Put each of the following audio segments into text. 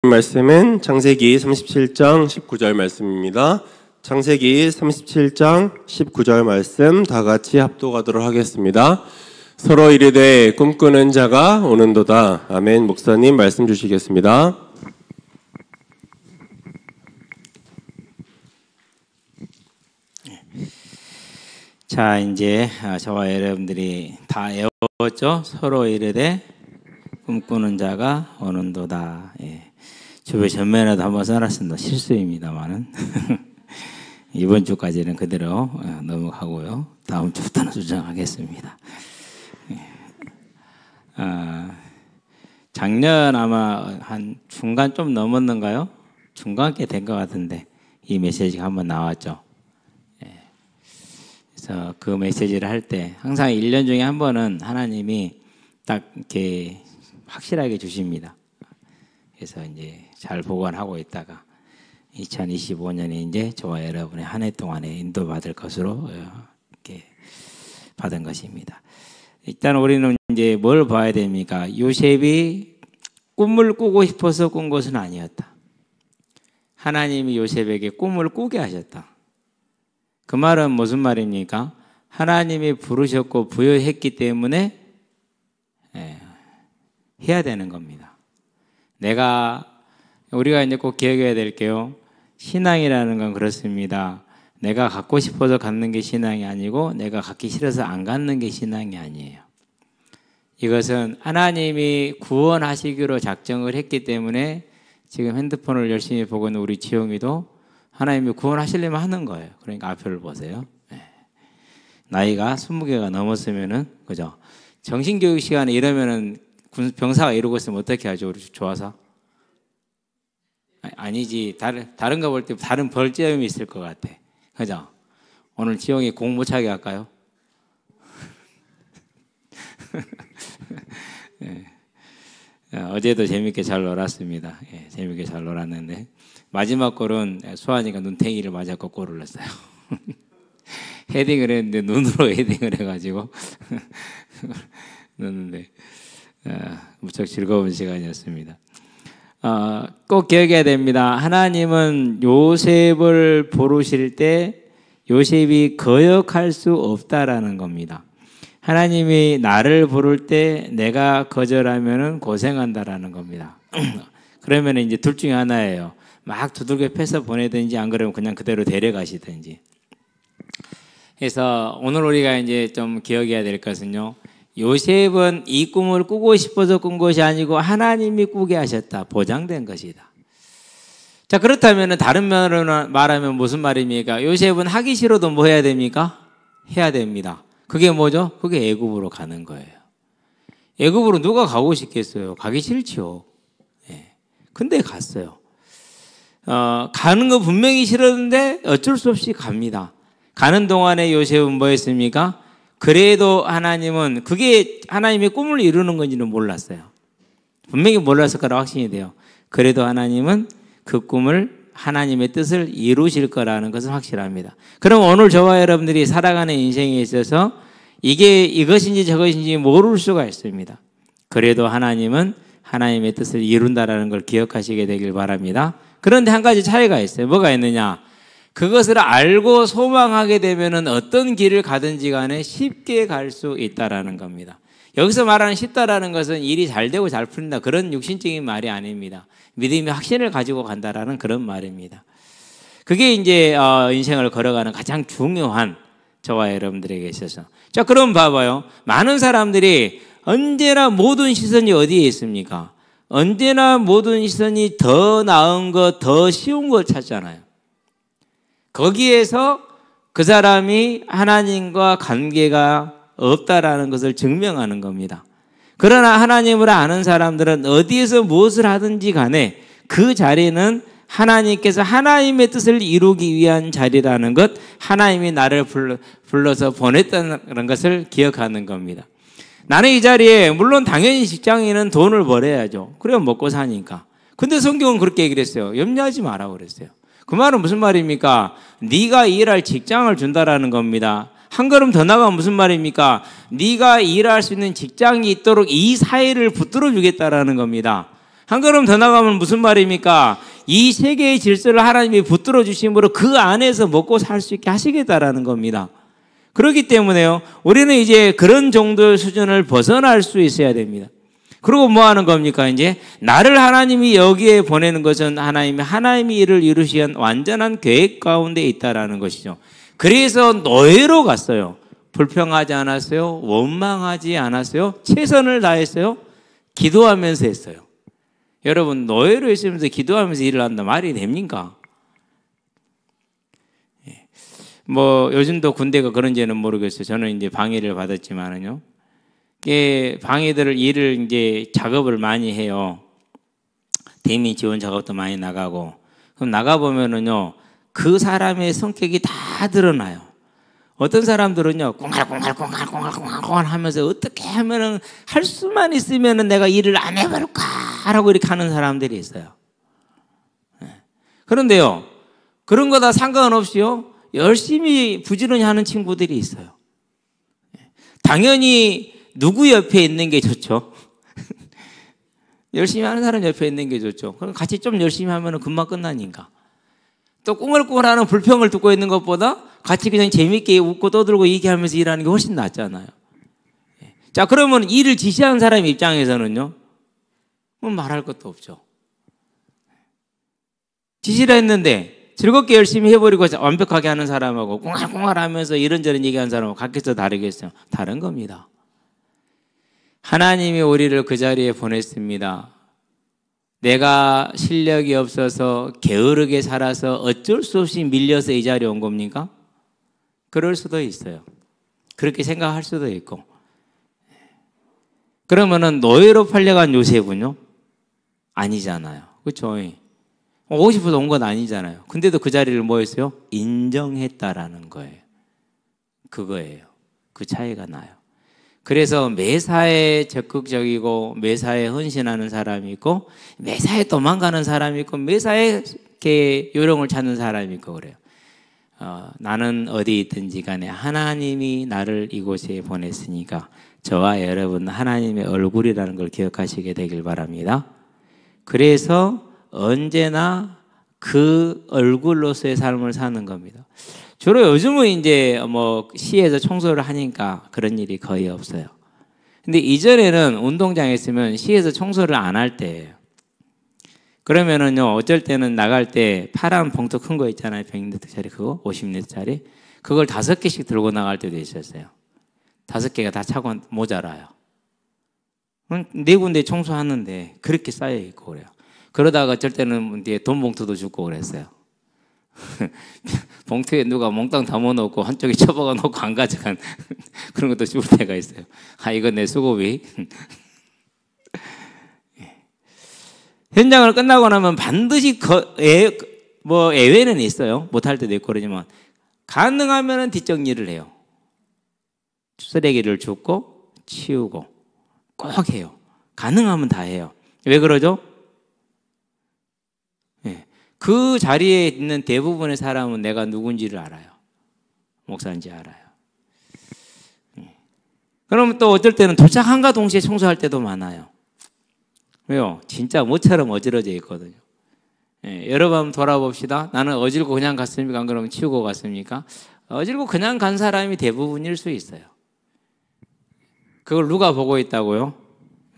말씀은 창세기 37장 19절 말씀입니다. 창세기 37장 19절 말씀 다 같이 합독하도록 하겠습니다. 서로 이르되 꿈꾸는 자가 오는도다. 아멘. 목사님 말씀 주시겠습니다. 자, 이제 저와 여러분들이 다 외웠죠? 서로 이르되 꿈꾸는 자가 오는도다. 주변 전면에도 한번 써놨습니다. 실수입니다만은 이번 주까지는 그대로 넘어가고요. 다음 주부터는 수정하겠습니다. 작년 아마 한 중간 좀 넘었는가요? 중간께 된 것 같은데 이 메시지가 한번 나왔죠. 그래서 그 메시지를 할 때 항상 1년 중에 한 번은 하나님이 딱 이렇게 확실하게 주십니다. 그래서 이제 잘 보관하고 있다가 2025년에 이제 저와 여러분의 한 해 동안에 인도받을 것으로 이렇게 받은 것입니다. 일단 우리는 이제 뭘 봐야 됩니까? 요셉이 꿈을 꾸고 싶어서 꾼 것은 아니었다. 하나님이 요셉에게 꿈을 꾸게 하셨다. 그 말은 무슨 말입니까? 하나님이 부르셨고 부여했기 때문에 해야 되는 겁니다. 우리가 이제 꼭 기억해야 될 게요. 신앙이라는 건 그렇습니다. 내가 갖고 싶어서 갖는 게 신앙이 아니고 내가 갖기 싫어서 안 갖는 게 신앙이 아니에요. 이것은 하나님이 구원하시기로 작정을 했기 때문에 지금 핸드폰을 열심히 보고 있는 우리 지영이도 하나님이 구원하시려면 하는 거예요. 그러니까 앞을 보세요. 나이가 20개가 넘었으면은, 그죠? 정신교육 시간에 이러면은 병사가 이러고 있으면 어떻게 하죠? 우리 좋아서? 아니지. 다른 거 볼 때 다른 벌점이 있을 것 같아. 그죠? 오늘 지영이 공 못 차게 할까요? 어제도 재밌게 잘 놀았습니다. 재밌게 잘 놀았는데 마지막 골은 수환이가 눈탱이를 맞았고 골을 넣었어요. 헤딩을 했는데 눈으로 헤딩을 해가지고 넣었는데 무척 즐거운 시간이었습니다. 꼭 기억해야 됩니다. 하나님은 요셉을 부르실 때 요셉이 거역할 수 없다라는 겁니다. 하나님이 나를 부를 때 내가 거절하면은 고생한다라는 겁니다. 그러면 이제 둘 중에 하나예요. 막 두들겨 패서 보내든지 안 그러면 그냥 그대로 데려가시든지. 그래서 오늘 우리가 이제 좀 기억해야 될 것은요. 요셉은 이 꿈을 꾸고 싶어서 꾼 것이 아니고 하나님이 꾸게 하셨다. 보장된 것이다. 자, 그렇다면 다른 면으로 말하면 무슨 말입니까? 요셉은 하기 싫어도 뭐 해야 됩니까? 해야 됩니다. 그게 뭐죠? 그게 애굽으로 가는 거예요. 애굽으로 누가 가고 싶겠어요? 가기 싫죠. 근데 갔어요. 가는 거 분명히 싫었는데 어쩔 수 없이 갑니다. 가는 동안에 요셉은 뭐 했습니까? 그래도 하나님은 그게 하나님의 꿈을 이루는 건지는 몰랐어요. 분명히 몰랐을 거라 확신이 돼요. 그래도 하나님은 그 꿈을 하나님의 뜻을 이루실 거라는 것은 확실합니다. 그럼 오늘 저와 여러분들이 살아가는 인생에 있어서 이게 이것인지 저것인지 모를 수가 있습니다. 그래도 하나님은 하나님의 뜻을 이룬다라는 걸 기억하시게 되길 바랍니다. 그런데 한 가지 차이가 있어요. 뭐가 있느냐? 그것을 알고 소망하게 되면은 어떤 길을 가든지 간에 쉽게 갈 수 있다라는 겁니다. 여기서 말하는 쉽다라는 것은 일이 잘 되고 잘 풀린다 그런 육신적인 말이 아닙니다. 믿음의 확신을 가지고 간다라는 그런 말입니다. 그게 이제 인생을 걸어가는 가장 중요한 저와 여러분들에게 있어서. 자, 그럼 봐봐요. 많은 사람들이 언제나 모든 시선이 어디에 있습니까? 언제나 모든 시선이 더 나은 것, 더 쉬운 것 찾잖아요. 거기에서 그 사람이 하나님과 관계가 없다라는 것을 증명하는 겁니다. 그러나 하나님을 아는 사람들은 어디에서 무엇을 하든지 간에 그 자리는 하나님께서 하나님의 뜻을 이루기 위한 자리라는 것, 하나님이 나를 불러서 보냈다는 것을 기억하는 겁니다. 나는 이 자리에 물론 당연히 직장인은 돈을 벌어야죠. 그래야 먹고 사니까. 근데 성경은 그렇게 얘기를 했어요. 염려하지 마라고 그랬어요. 그 말은 무슨 말입니까? 네가 일할 직장을 준다라는 겁니다. 한 걸음 더 나가면 무슨 말입니까? 네가 일할 수 있는 직장이 있도록 이 사회를 붙들어 주겠다라는 겁니다. 한 걸음 더 나가면 무슨 말입니까? 이 세계의 질서를 하나님이 붙들어 주심으로 그 안에서 먹고 살 수 있게 하시겠다라는 겁니다. 그렇기 때문에요, 우리는 이제 그런 정도의 수준을 벗어날 수 있어야 됩니다. 그리고 뭐 하는 겁니까? 이제 나를 하나님이 여기에 보내는 것은 하나님이 이를 이루시한 완전한 계획 가운데 있다라는 것이죠. 그래서 노예로 갔어요. 불평하지 않았어요. 원망하지 않았어요. 최선을 다했어요. 기도하면서 했어요. 여러분, 노예로 있으면서 기도하면서 일을 한다 말이 됩니까? 뭐 요즘도 군대가 그런지는 모르겠어요. 저는 이제 방해를 받았지만은요. 방해들을 일을 이제 작업을 많이 해요. 대민 지원 작업도 많이 나가고. 그럼 나가 보면은요, 그 사람의 성격이 다 드러나요. 어떤 사람들은요, 꽁알꽁알 하면서 어떻게 하면은 할 수만 있으면은 내가 일을 안 해볼까라고 이렇게 하는 사람들이 있어요. 그런데요, 그런 거 다 상관없이요, 열심히 부지런히 하는 친구들이 있어요. 당연히 누구 옆에 있는 게 좋죠? 열심히 하는 사람 옆에 있는 게 좋죠. 그럼 같이 좀 열심히 하면 금방 끝나니까. 또 꽁얼꽁얼하는 불평을 듣고 있는 것보다 같이 그냥 재밌게 웃고 떠들고 얘기하면서 일하는 게 훨씬 낫잖아요. 자, 그러면 일을 지시하는 사람 입장에서는요, 뭐 말할 것도 없죠. 지시를 했는데 즐겁게 열심히 해버리고 완벽하게 하는 사람하고 꽁알꽁알 하면서 이런저런 얘기하는 사람하고 각기서 다르겠어요? 다른 겁니다. 하나님이 우리를 그 자리에 보냈습니다. 내가 실력이 없어서 게으르게 살아서 어쩔 수 없이 밀려서 이 자리에 온 겁니까? 그럴 수도 있어요. 그렇게 생각할 수도 있고. 그러면은 노예로 팔려간 요셉은요? 아니잖아요. 그렇죠? 오고 싶어서 온 건 아니잖아요. 근데도 그 자리를 뭐 했어요? 인정했다라는 거예요. 그거예요. 그 차이가 나요. 그래서 매사에 적극적이고 매사에 헌신하는 사람이 있고 매사에 도망가는 사람이 있고 매사에 이렇게 요령을 찾는 사람이 있고 그래요. 나는 어디 있든지 간에 하나님이 나를 이곳에 보냈으니까 저와 여러분 하나님의 얼굴이라는 걸 기억하시게 되길 바랍니다. 그래서 언제나 그 얼굴로서의 삶을 사는 겁니다. 주로 요즘은 이제 뭐 시에서 청소를 하니까 그런 일이 거의 없어요. 근데 이전에는 운동장에 있으면 시에서 청소를 안 할 때예요. 그러면은요, 어쩔 때는 나갈 때 파란 봉투 큰 거 있잖아요. 100리터짜리 그거, 50리터짜리. 그걸 5개씩 들고 나갈 때도 있었어요. 5개가 다 차고 모자라요. 4군데 청소하는데 그렇게 쌓여 있고 그래요. 그러다가 어쩔 때는 돈 봉투도 주고 그랬어요. 봉투에 누가 몽땅 담아놓고 한쪽에 쳐박아 놓고 안 가져간 그런 것도 줄 때가 있어요. 아, 이건 내 수고비. 현장을 끝나고 나면 반드시 뭐 예외는 있어요. 못할 때도 있고 그러지만 가능하면 뒷정리를 해요. 쓰레기를 줍고 치우고 꼭 해요. 가능하면 다 해요. 왜 그러죠? 그 자리에 있는 대부분의 사람은 내가 누군지를 알아요. 목사인지 알아요. 그러면 또 어쩔 때는 도착한과 동시에 청소할 때도 많아요. 왜요? 진짜 모처럼 어지러져 있거든요. 여러 번 돌아봅시다. 나는 어질고 그냥 갔습니까? 안 그러면 치우고 갔습니까? 어질고 그냥 간 사람이 대부분일 수 있어요. 그걸 누가 보고 있다고요?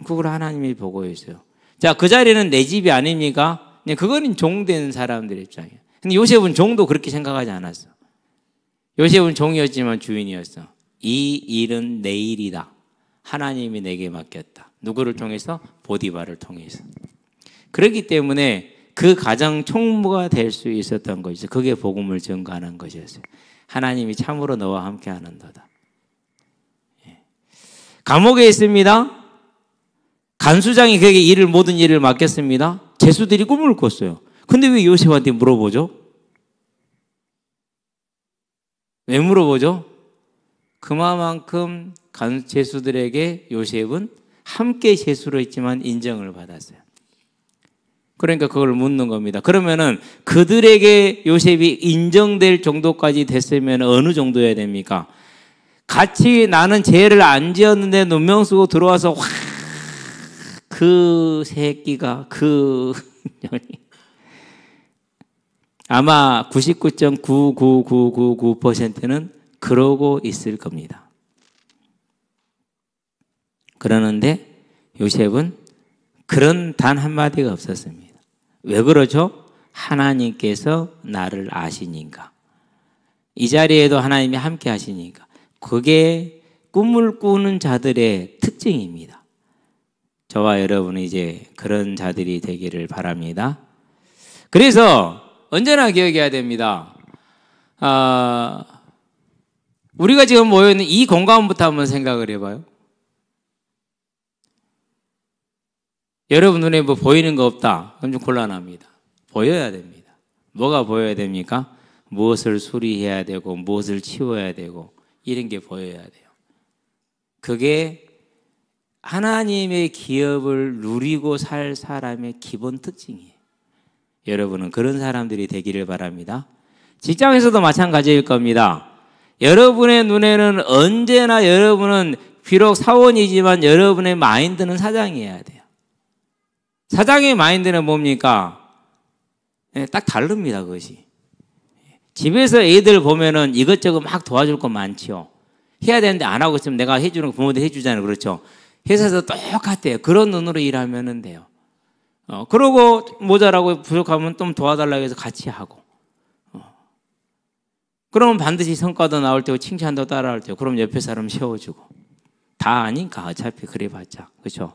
그걸 하나님이 보고 있어요. 자, 그 자리는 내 집이 아닙니까? 그거는 종된 사람들의 입장이에요. 근데 요셉은 종도 그렇게 생각하지 않았어. 요셉은 종이었지만 주인이었어. 이 일은 내 일이다. 하나님이 내게 맡겼다. 누구를 통해서? 보디발을 통해서. 그렇기 때문에 그 가정 총무가 될 수 있었던 것이죠. 그게 복음을 증거하는 것이었어요. 하나님이 참으로 너와 함께 하는도다. 감옥에 있습니다. 간수장이 그에게 모든 일을 맡겼습니다. 제수들이 꿈을 꿨어요. 근데 왜 요셉한테 물어보죠? 왜 물어보죠? 그만큼 제수들에게 요셉은 함께 제수로 있지만 인정을 받았어요. 그러니까 그걸 묻는 겁니다. 그러면은 그들에게 요셉이 인정될 정도까지 됐으면 어느 정도여야 됩니까? 같이 나는 죄를 안 지었는데 누명 쓰고 들어와서 확 그 새끼가 아마 99.99999%는 그러고 있을 겁니다. 그러는데 요셉은 그런 단 한마디가 없었습니다. 왜 그러죠? 하나님께서 나를 아시니까. 이 자리에도 하나님이 함께 하시니까. 그게 꿈을 꾸는 자들의 특징입니다. 저와 여러분은 이제 그런 자들이 되기를 바랍니다. 그래서 언제나 기억해야 됩니다. 우리가 지금 모여있는 이 공간부터 한번 생각을 해봐요. 여러분 눈에 뭐 보이는 거 없다? 그럼 좀 곤란합니다. 보여야 됩니다. 뭐가 보여야 됩니까? 무엇을 수리해야 되고 무엇을 치워야 되고 이런 게 보여야 돼요. 그게 하나님의 기업을 누리고 살 사람의 기본 특징이에요. 여러분은 그런 사람들이 되기를 바랍니다. 직장에서도 마찬가지일 겁니다. 여러분의 눈에는 언제나 여러분은 비록 사원이지만 여러분의 마인드는 사장이어야 돼요. 사장의 마인드는 뭡니까? 딱 다릅니다, 그것이. 집에서 애들 보면은 이것저것 막 도와줄 거 많죠. 해야 되는데 안 하고 있으면 내가 해주는 거 부모들 해주잖아요. 그렇죠? 회사에서 똑같아요. 그런 눈으로 일하면 돼요. 그러고 모자라고 부족하면 좀 도와달라고 해서 같이 하고. 그러면 반드시 성과도 나올 테고 칭찬도 따라올 테고 그럼 옆에 사람 세워주고. 다 아니까 어차피 그래봤자. 그렇죠?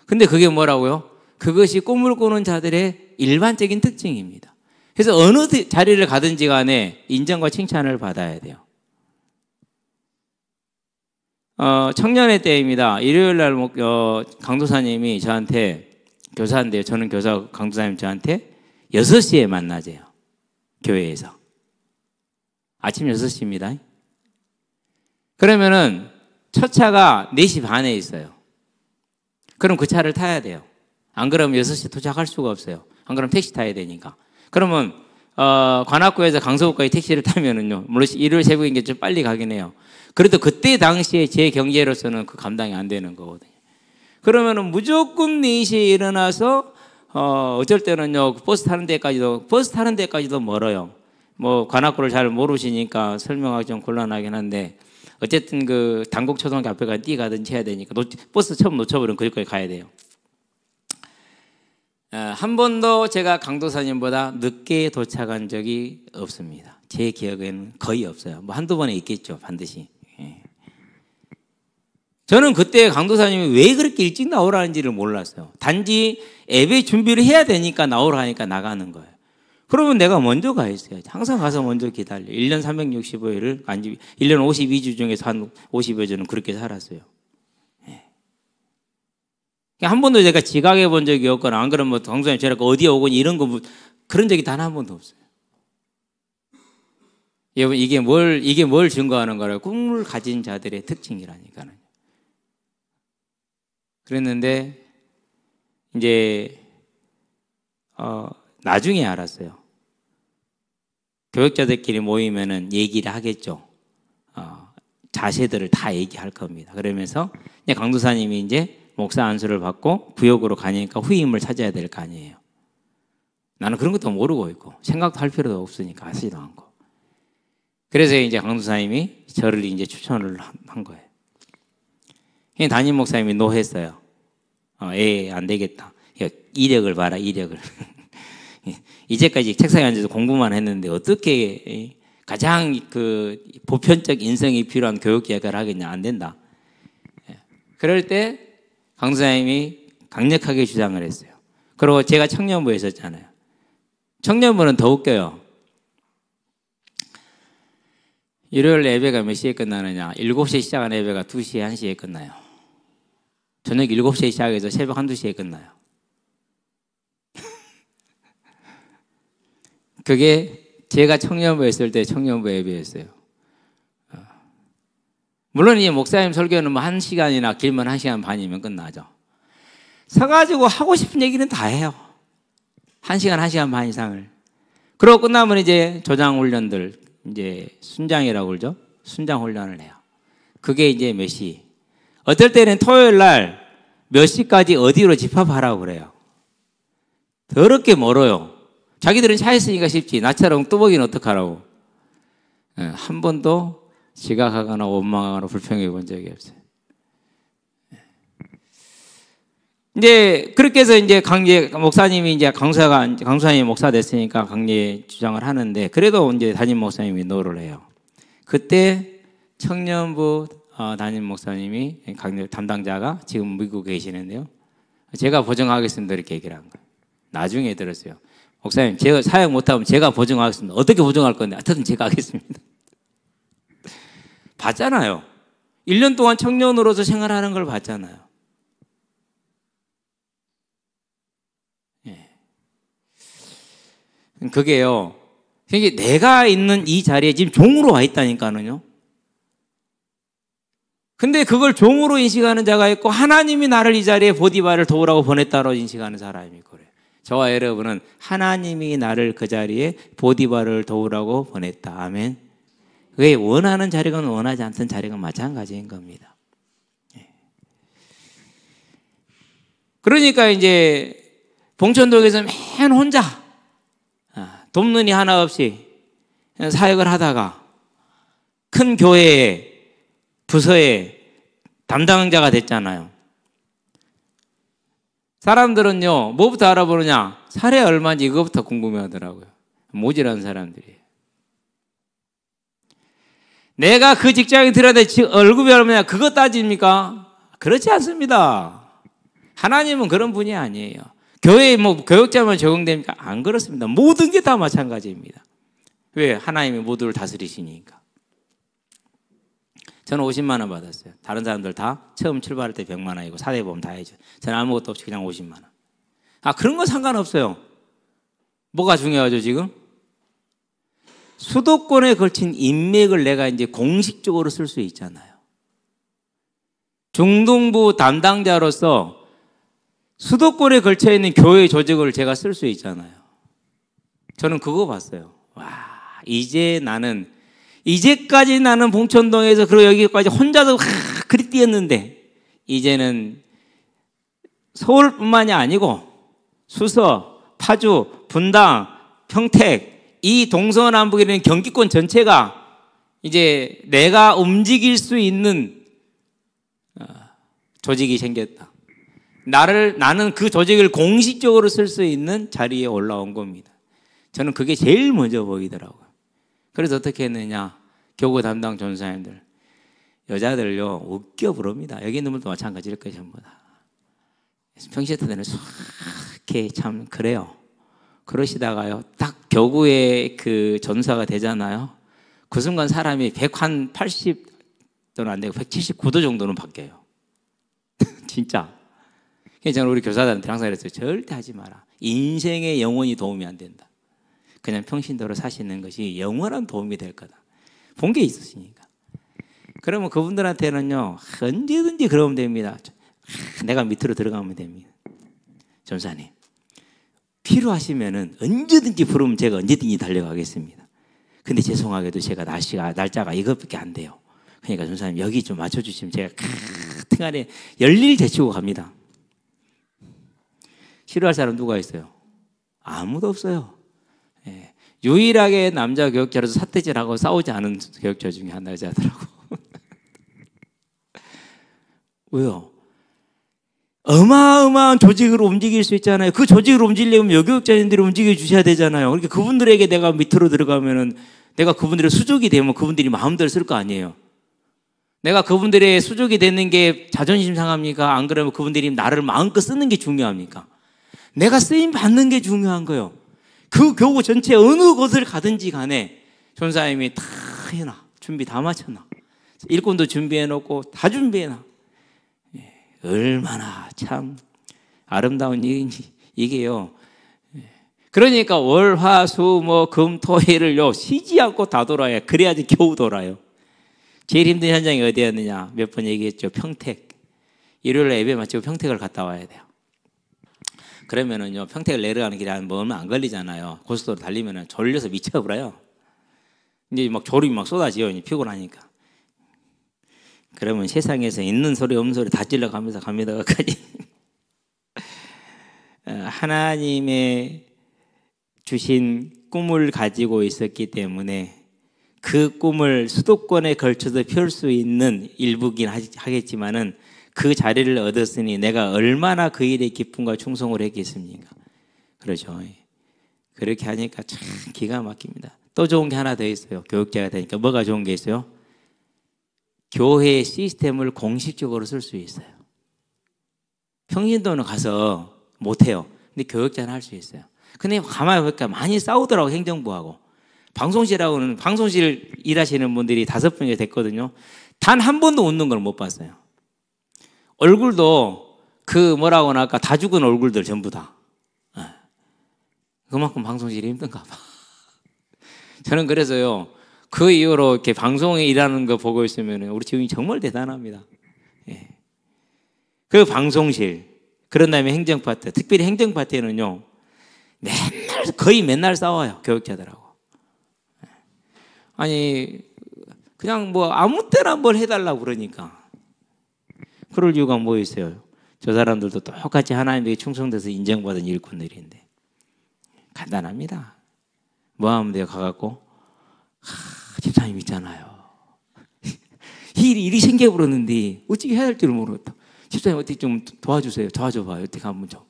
근데 그게 뭐라고요? 그것이 꿈을 꾸는 자들의 일반적인 특징입니다. 그래서 어느 자리를 가든지 간에 인정과 칭찬을 받아야 돼요. 청년회 때입니다. 일요일 날 강도사님이 저한테 교사인데요. 저는 교사 강도사님 저한테 6시에 만나재요. 교회에서. 아침 6시입니다. 그러면은 첫 차가 4시 반에 있어요. 그럼 그 차를 타야 돼요. 안 그러면 6시에 도착할 수가 없어요. 안 그러면 택시 타야 되니까. 그러면 관악구에서 강서구까지 택시를 타면은요. 물론 일요일 새벽인 게 좀 빨리 가긴 해요. 그래도 그때 당시에 제 경제로서는 그 감당이 안 되는 거거든요. 그러면은 무조건 4시에 일어나서 어쩔 때는요. 버스 타는 데까지도 멀어요. 뭐 관악구를 잘 모르시니까 설명하기 좀 곤란하긴 한데 어쨌든 그 단국초등학교 앞에 뛰가든지 해야 되니까 버스 처음 놓쳐버리면 거기까지 가야 돼요. 한 번도 제가 강도사님보다 늦게 도착한 적이 없습니다. 제 기억에는 거의 없어요. 뭐 한두 번에 있겠죠, 반드시. 저는 그때 강도사님이 왜 그렇게 일찍 나오라는지를 몰랐어요. 단지 예배 준비를 해야 되니까 나오라 하니까 나가는 거예요. 그러면 내가 먼저 가 있어야지. 항상 가서 먼저 기다려. 1년 365일을, 아니, 1년 52주 중에서 한 50여 주는 그렇게 살았어요. 한 번도 제가 지각해 본 적이 없거나, 안 그러면 강도사님 제가 어디에 오거니 이런 거, 그런 적이 단 한 번도 없어요. 여러분, 이게 뭘 증거하는 거라고? 꿈을 가진 자들의 특징이라니까요. 그랬는데, 이제, 나중에 알았어요. 교역자들끼리 모이면은 얘기를 하겠죠. 자세들을 다 얘기할 겁니다. 그러면서 강도사님이 이제 목사 안수를 받고 구역으로 가니까 후임을 찾아야 될 거 아니에요. 나는 그런 것도 모르고 있고 생각도 할 필요도 없으니까 하지도 않고. 그래서 이제 강도사님이 저를 이제 추천을 한 거예요. 담임 목사님이 노했어요. 안 되겠다. 이력을 봐라, 이력을. 이제까지 책상에 앉아서 공부만 했는데 어떻게 가장 그 보편적 인성이 필요한 교육 계획을 하겠냐. 안 된다. 그럴 때 강도사님이 강력하게 주장을 했어요. 그리고 제가 청년부에 있었잖아요. 청년부는 더 웃겨요. 일요일 예배가 몇 시에 끝나느냐. 7시에 시작하는 예배가 2시에 1시에 끝나요. 저녁 7시에 시작해서 새벽 1, 2시에 끝나요. 그게 제가 청년부에 있을 때 청년부 예배였어요. 물론 이제 목사님 설교는 뭐 1시간이나 길면 1시간 반이면 끝나죠. 서가지고 하고 싶은 얘기는 다 해요. 1시간, 1시간 반 이상을. 그러고 끝나면 이제 조장 훈련들, 이제 순장이라고 그러죠. 순장 훈련을 해요. 그게 이제 몇 시. 어떨 때는 토요일 날 몇 시까지 어디로 집합하라고 그래요. 더럽게 멀어요. 자기들은 차 있으니까 쉽지. 나처럼 뚜벅이는 어떡하라고. 한 번도 지각하거나 원망하거나 불평해 본 적이 없어요. 이제 그렇게 해서 이제 강제 목사님이 이제 강수환이 목사 됐으니까 강제 주장을 하는데 그래도 이제 담임 목사님이 노를 해요. 그때 청년부 담임 목사님이 강제 담당자가 지금 미국에 계시는데요. 제가 보증하겠습니다 이렇게 얘기를 한 거예요. 나중에 들었어요. 목사님 제가 사역 못하면 제가 보증하겠습니다. 어떻게 보증할 건데 하여튼 제가 하겠습니다. 봤잖아요. 1년 동안 청년으로서 생활하는 걸 봤잖아요. 그게요. 내가 있는 이 자리에 지금 종으로 와 있다니까는요. 근데 그걸 종으로 인식하는 자가 있고 하나님이 나를 이 자리에 보디바를 도우라고 보냈다고 인식하는 사람이 그래요. 저와 여러분은 하나님이 나를 그 자리에 보디바를 도우라고 보냈다. 아멘. 그게 원하는 자리건 원하지 않던 자리건 마찬가지인 겁니다. 그러니까 이제 봉천동에서 맨 혼자 돕는이 하나 없이 사역을 하다가 큰 교회에 부서의 담당자가 됐잖아요. 사람들은요 뭐부터 알아보느냐, 살에 얼마인지 이거부터 궁금해하더라고요. 모질한 사람들이에요. 내가 그 직장에 들어야 될 월급이 얼마냐 그거 따집니까? 그렇지 않습니다. 하나님은 그런 분이 아니에요. 교회에 뭐 교육자만 적용됩니까? 안 그렇습니다. 모든 게 다 마찬가지입니다. 왜? 하나님이 모두를 다스리시니까. 저는 50만 원 받았어요. 다른 사람들 다 처음 출발할 때 100만 원이고 사대보험 다 해줘. 저는 아무것도 없이 그냥 50만 원. 그런 건 상관없어요. 뭐가 중요하죠 지금? 수도권에 걸친 인맥을 내가 이제 공식적으로 쓸 수 있잖아요. 중동부 담당자로서 수도권에 걸쳐 있는 교회 조직을 제가 쓸 수 있잖아요. 저는 그거 봤어요. 와, 이제까지 나는 봉천동에서 그리고 여기까지 혼자서 그리 뛰었는데 이제는 서울뿐만이 아니고 수서, 파주, 분당, 평택 이 동서남북에 있는 경기권 전체가 이제 내가 움직일 수 있는 조직이 생겼다. 나는 그 조직을 공식적으로 쓸 수 있는 자리에 올라온 겁니다. 저는 그게 제일 먼저 보이더라고요. 그래서 어떻게 했느냐. 교구 담당 전사님들. 여자들요, 웃겨 부릅니다. 여기 있는 분도 마찬가지일 거예요, 전부 다. 평시에 때는 이렇게 참 그래요. 그러시다가요, 딱 교구의 그 전사가 되잖아요. 그 순간 사람이 180도는 안 되고 179도 정도는 바뀌어요. 진짜. 그래서 저는 우리 교사들한테 항상 그랬어요. 절대 하지 마라. 인생에 영원히 도움이 안 된다. 그냥 평신도로 사시는 것이 영원한 도움이 될 거다. 본 게 있으시니까. 그러면 그분들한테는요, 언제든지 그러면 됩니다. 내가 밑으로 들어가면 됩니다. 전사님, 필요하시면은 언제든지 부르면 제가 언제든지 달려가겠습니다. 근데 죄송하게도 제가 날짜가 이것밖에 안 돼요. 그러니까 전사님 여기 좀 맞춰주시면 제가 하여튼간에 열일 제치고 갑니다. 싫어할 사람 누가 있어요? 아무도 없어요. 예. 유일하게 남자 교육자로서 삿대질하고 싸우지 않은 교육자 중에 한 여자더라고. 왜요? 어마어마한 조직으로 움직일 수 있잖아요. 그 조직을 움직이려면 여교육자님들이 움직여 주셔야 되잖아요. 그러니까 그분들에게 내가 밑으로 들어가면은 내가 그분들의 수족이 되면 그분들이 마음대로 쓸 거 아니에요. 내가 그분들의 수족이 되는 게 자존심 상합니까? 안 그러면 그분들이 나를 마음껏 쓰는 게 중요합니까? 내가 쓰임 받는 게 중요한 거예요. 그 교구 전체 어느 곳을 가든지 간에 전사님이 다 해놔. 준비 다 맞춰놔. 일꾼도 준비해놓고 다 준비해놔. 얼마나 참 아름다운 일인지 이게요. 그러니까 월, 화, 수, 금, 토, 일을요 쉬지 않고 다 돌아야 그래야지 겨우 돌아요. 제일 힘든 현장이 어디였느냐 몇 번 얘기했죠. 평택. 일요일에 예배 마치고 평택을 갔다 와야 돼요. 그러면은요 평택을 내려가는 길에 한 얼마 안 걸리잖아요. 고속도로 달리면은 졸려서 미쳐버려요. 이제 막 졸음이 막 쏟아지요. 피곤하니까. 그러면 세상에서 있는 소리 없는 소리 다 찔러가면서 갑니다. 까지 하나님의 주신 꿈을 가지고 있었기 때문에 그 꿈을 수도권에 걸쳐서 펼 수 있는 일부긴 하겠지만은 그 자리를 얻었으니 내가 얼마나 그 일에 기쁨과 충성을 했겠습니까? 그렇죠. 그렇게 하니까 참 기가 막힙니다. 또 좋은 게 하나 더 있어요. 교육자가 되니까 뭐가 좋은 게 있어요? 교회 시스템을 공식적으로 쓸 수 있어요. 평신도는 가서 못해요. 근데 교육자는 할 수 있어요. 근데 가만히 보니까 많이 싸우더라고, 행정부하고. 방송실하고는, 방송실 일하시는 분들이 5분이 됐거든요. 단 한 번도 웃는 걸 못 봤어요. 얼굴도 그 뭐라고나 할까, 다 죽은 얼굴들 전부 다. 그만큼 방송실이 힘든가 봐. 저는 그래서요, 그 이후로 이렇게 방송에 일하는 거 보고 있으면 우리 지금이 정말 대단합니다. 예. 그 방송실, 그런 다음에 행정파트, 특별히 행정파트에는요, 거의 맨날 싸워요, 교육자들하고. 아니, 그냥 뭐 아무 때나 뭘 해달라고 그러니까. 그럴 이유가 뭐 있어요? 저 사람들도 똑같이 하나님에게 충성돼서 인정받은 일꾼들인데. 간단합니다. 뭐 하면 돼요? 가갖고 집사님 있잖아요. 일이 생겨버렸는데 어떻게 해야 할지를 모르겠다. 집사님 어떻게 좀 도와주세요. 도와줘봐요. 어떻게 하면 좀.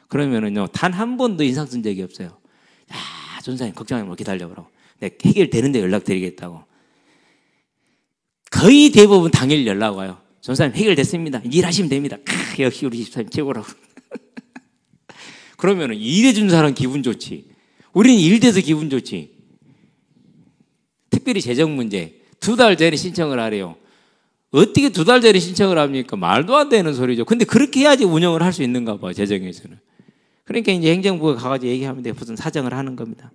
그러면은요, 단 한 번도 인상 쓴 적이 없어요. 야, 전사님 걱정하지 말고 기다려보라고. 내가 해결되는데 연락드리겠다고. 거의 대부분 당일 연락 와요. 전사님 해결됐습니다. 일하시면 됩니다. 역시 우리 집사님 최고라고. 그러면은 일해준 사람 기분 좋지. 우리는 일돼서 기분 좋지. 특별히 재정 문제. 2달 전에 신청을 하래요. 어떻게 2달 전에 신청을 합니까? 말도 안 되는 소리죠. 근데 그렇게 해야지 운영을 할 수 있는가 봐, 재정에서는. 그러니까 이제 행정부가 가가지고 얘기하면 돼. 무슨 사정을 하는 겁니다.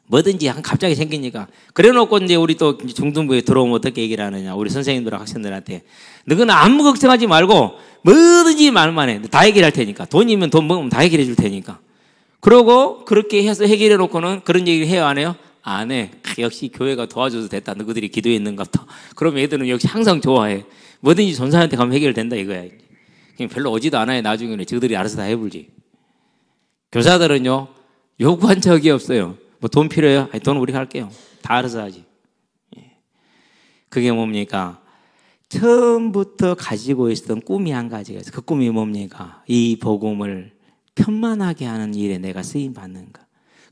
뭐든지 갑자기 생기니까. 그래 놓고 이제 우리 또 중등부에 들어오면 어떻게 얘기를 하느냐. 우리 선생님들, 학생들한테. 너는 아무 걱정하지 말고 뭐든지 말만 해. 다 해결할 테니까. 돈이면 돈 먹으면 다 해결해 줄 테니까. 그러고 그렇게 해서 해결해 놓고는 그런 얘기를 해요, 안 해요? 안 해. 역시 교회가 도와줘서 됐다. 너희들이 기도했는갑다. 그럼 애들은 역시 항상 좋아해. 뭐든지 전사한테 가면 해결된다 이거야. 그냥 별로 오지도 않아요. 나중에는 저들이 알아서 다 해불지. 교사들은요, 요구한 적이 없어요. 뭐 돈 필요해요? 아니, 돈 우리가 할게요. 다 알아서 하지. 그게 뭡니까? 처음부터 가지고 있었던 꿈이 한 가지가 있어요. 그 꿈이 뭡니까? 이 복음을 편만하게 하는 일에 내가 쓰임 받는 거.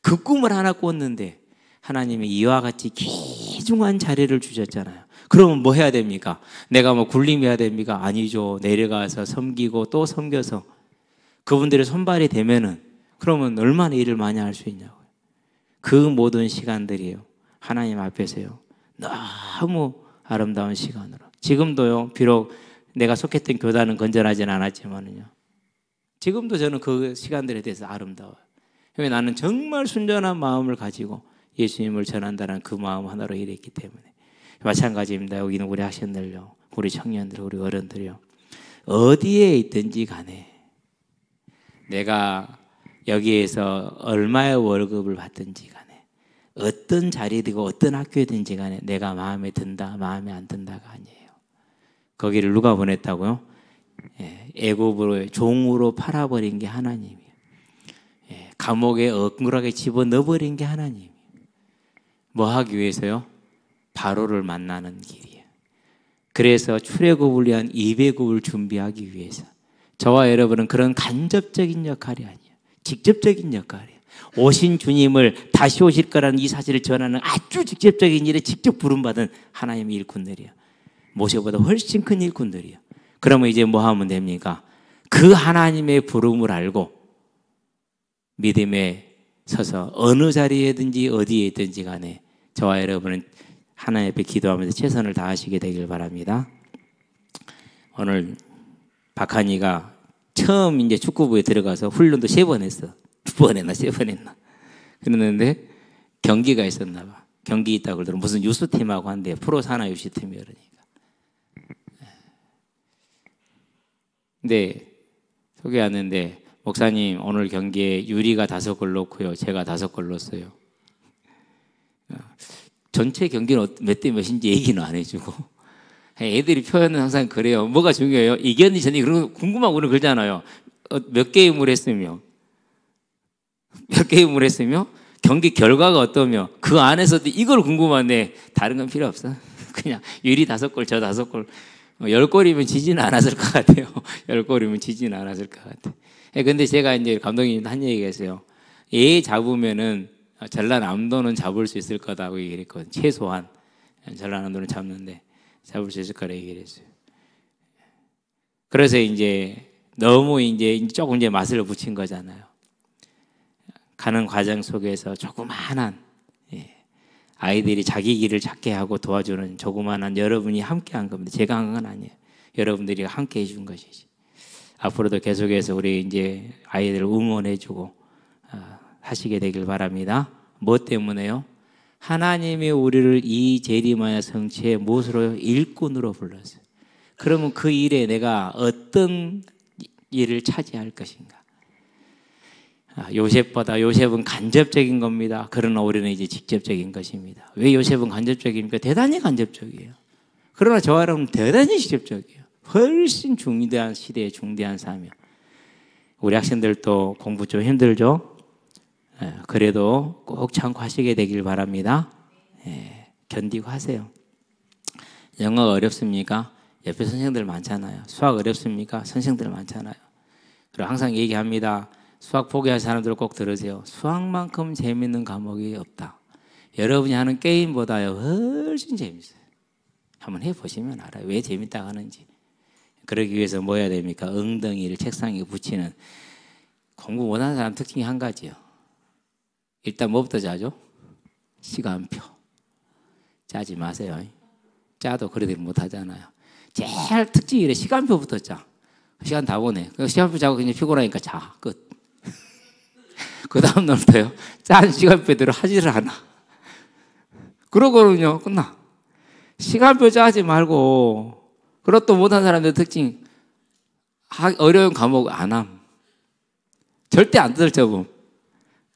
그 꿈을 하나 꿨는데 하나님이 이와 같이 귀중한 자리를 주셨잖아요. 그러면 뭐 해야 됩니까? 내가 뭐 굴림해야 됩니까? 아니죠. 내려가서 섬기고 또 섬겨서 그분들의 손발이 되면은 그러면 얼마나 일을 많이 할 수 있냐고요. 그 모든 시간들이요, 하나님 앞에서요, 너무 아름다운 시간으로. 지금도요, 비록 내가 속했던 교단은 건전하진 않았지만은요, 지금도 저는 그 시간들에 대해서 아름다워요. 나는 정말 순전한 마음을 가지고 예수님을 전한다는 그 마음 하나로 일했기 때문에. 마찬가지입니다. 여기는 우리 학생들요, 우리 청년들, 우리 어른들요, 어디에 있든지 간에 내가 여기에서 얼마의 월급을 받든지 간에 어떤 자리이고 어떤 학교이든지 간에 내가 마음에 든다, 마음에 안 든다가 아니에요. 거기를 누가 보냈다고요? 애굽으로 종으로 팔아버린 게 하나님이에요. 감옥에 억울하게 집어넣어버린 게 하나님이에요. 뭐 하기 위해서요? 바로를 만나는 길이에요. 그래서 출애굽을 위한 이배굽을 준비하기 위해서. 저와 여러분은 그런 간접적인 역할이 아니에요. 직접적인 역할이에요. 오신 주님을 다시 오실 거라는 이 사실을 전하는 아주 직접적인 일에 직접 부름받은 하나님의 일꾼들이에요. 모세보다 훨씬 큰 일꾼들이에요. 그러면 이제 뭐 하면 됩니까? 그 하나님의 부름을 알고 믿음에 서서 어느 자리에든지 어디에 있든지 간에 저와 여러분은 하나님 앞에 기도하면서 최선을 다하시게 되길 바랍니다. 오늘 박한이가 처음 이제 축구부에 들어가서 훈련도 3번 했어. 2번 했나 3번 했나. 그랬는데 경기가 있었나 봐. 경기 있다고 그러더라고. 무슨 유스팀하고 한대. 프로 산하 유스팀이 그러니까. 근데 소개 왔는데 목사님 오늘 경기에 유리가 5골 넣고요. 제가 5골 넣었어요. 전체 경기는 몇 대 몇인지 얘기는 안 해주고 애들이 표현은 항상 그래요. 뭐가 중요해요? 이겼니 졌니 그런 거 궁금하고 우리는 그러잖아요. 몇 게임을 했으며 몇 게임을 했으며 경기 결과가 어떠며 그 안에서도 이걸 궁금한데 다른 건 필요 없어. 그냥 유리 5골 저 5골 10골이면 지지는 않았을 것 같아요. 10골이면 지지는 않았을 것 같아요. 근데 제가 이제 감독님 한 얘기가 있어요. 얘 잡으면은 전라 남도는 잡을 수 있을 거다고 얘기를 했거든요. 최소한 전라 남도는 잡는데 잡을 수 있을 거라 얘기를 했어요. 그래서 이제 너무 이제 조금 이제 맛을 붙인 거잖아요. 가는 과정 속에서 조그마한 아이들이 자기 길을 찾게 하고 도와주는 조그마한 여러분이 함께 한 겁니다. 제가 한 건 아니에요. 여러분들이 함께 해준 것이지. 앞으로도 계속해서 우리 이제 아이들을 응원해주고 하시게 되길 바랍니다. 뭐 때문에요? 하나님이 우리를 이 재림하여 성취의 무엇으로 일꾼으로 불렀어요. 그러면 그 일에 내가 어떤 일을 차지할 것인가? 요셉은 간접적인 겁니다. 그러나 우리는 이제 직접적인 것입니다. 왜 요셉은 간접적입니까? 대단히 간접적이에요. 그러나 저와 여러분은 대단히 직접적이에요. 훨씬 중대한 시대에 중대한 사명. 우리 학생들도 공부 좀 힘들죠? 그래도 꼭 참고 하시게 되길 바랍니다. 견디고 하세요. 영어가 어렵습니까? 옆에 선생님들 많잖아요. 수학 어렵습니까? 선생님들 많잖아요. 그리고 항상 얘기합니다. 수학 포기할 사람들 꼭 들으세요. 수학만큼 재밌는 과목이 없다. 여러분이 하는 게임보다 훨씬 재밌어요. 한번 해보시면 알아요. 왜 재밌다고 하는지. 그러기 위해서 뭐 해야 됩니까? 엉덩이를 책상에 붙이는. 공부 못하는 사람 특징이 한 가지요. 일단 뭐부터 짜죠? 시간표. 짜지 마세요. 짜도 그래도 못하잖아요. 제일 특징이 이래. 시간표부터 짜. 시간 다 보내. 시간표 짜고 그냥 피곤하니까 자. 끝. 그 다음 날부터요. 짠 시간표대로 하지를 않아. 그러고는요. 끝나. 시간표 짜지 말고 그것도 못한 사람들 특징 어려운 과목 안 함. 절대 안 들춰봄.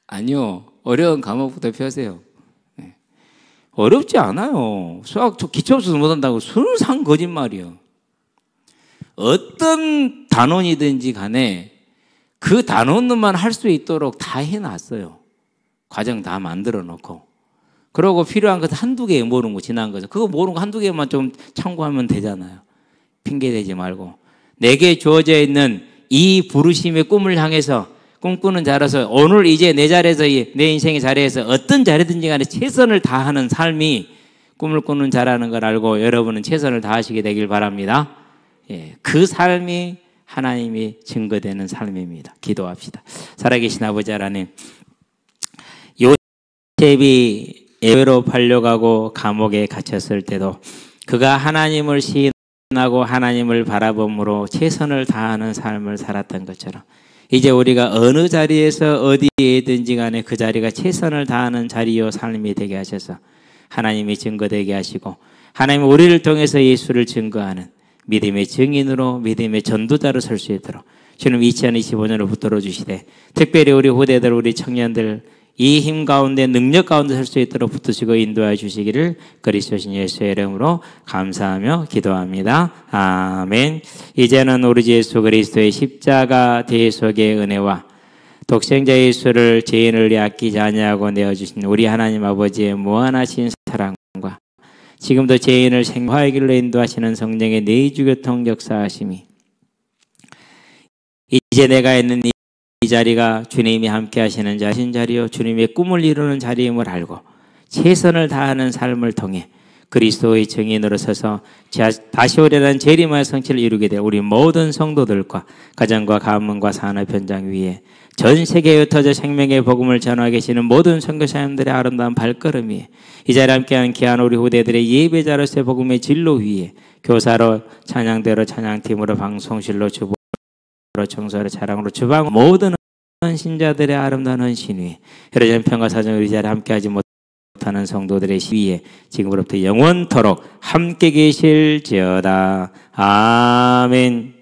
아니요. 어려운 과목부터 펴세요. 어렵지 않아요. 수학 기초 없어서 못한다고 순수한 거짓말이요. 어떤 단원이든지 간에 그 단원만 할 수 있도록 다 해놨어요. 과정 다 만들어 놓고. 그러고 필요한 것 한두 개 모르는 거 지난 거죠. 그거 모르는 거 한두 개만 좀 참고하면 되잖아요. 핑계대지 말고. 내게 주어져 있는 이 부르심의 꿈을 향해서 꿈꾸는 자로서 오늘 이제 내 자리에서 내 인생의 자리에서 어떤 자리든지 간에 최선을 다하는 삶이 꿈을 꾸는 자라는 걸 알고 여러분은 최선을 다하시게 되길 바랍니다. 그 삶이 하나님이 증거되는 삶입니다. 기도합시다. 살아계신 아버지 하나님, 요셉이 애외로 팔려가고 감옥에 갇혔을 때도 그가 하나님을 시인하고 하나님을 바라봄으로 최선을 다하는 삶을 살았던 것처럼 이제 우리가 어느 자리에서 어디에든지 간에 그 자리가 최선을 다하는 자리요 삶이 되게 하셔서 하나님이 증거되게 하시고 하나님 우리를 통해서 예수를 증거하는 믿음의 증인으로 믿음의 전도자로 설 수 있도록 주님 2025년을 붙들어 주시되 특별히 우리 후대들 우리 청년들 이 힘 가운데 능력 가운데 설 수 있도록 붙드시고 인도해 주시기를 그리스도신 예수의 이름으로 감사하며 기도합니다. 아멘. 이제는 우리 주 예수 그리스도의 십자가 대속의 은혜와 독생자 예수를 죄인을 아끼지 아니하고 내어주신 우리 하나님 아버지의 무한하신 사랑과 지금도 죄인을 생화의 길로 인도하시는 성령의 내주교통 역사하심이 이제 내가 있는 이 자리가 주님이 함께 하시는 자리요 주님의 꿈을 이루는 자리임을 알고 최선을 다하는 삶을 통해 그리스도의 증인으로 서서 다시 오려는 재림의 성취를 이루게 될 우리 모든 성도들과 가정과 가문과 산업 현장 위에 전 세계에 흩어져 생명의 복음을 전하고 계시는 모든 선교사님들의 아름다운 발걸음이 이 자리에 함께하는 귀한 우리 후대들의 예배자로서의 복음의 진로 위에 교사로 찬양대로 찬양팀으로 방송실로 주보 청소로 자랑으로 주방 모든 신자들의 아름다운 헌신 위에 헤르전 평화 사정 이 자리에 함께하지 못하는 성도들의 시위에 지금으로부터 영원토록 함께 계실지어다. 아멘.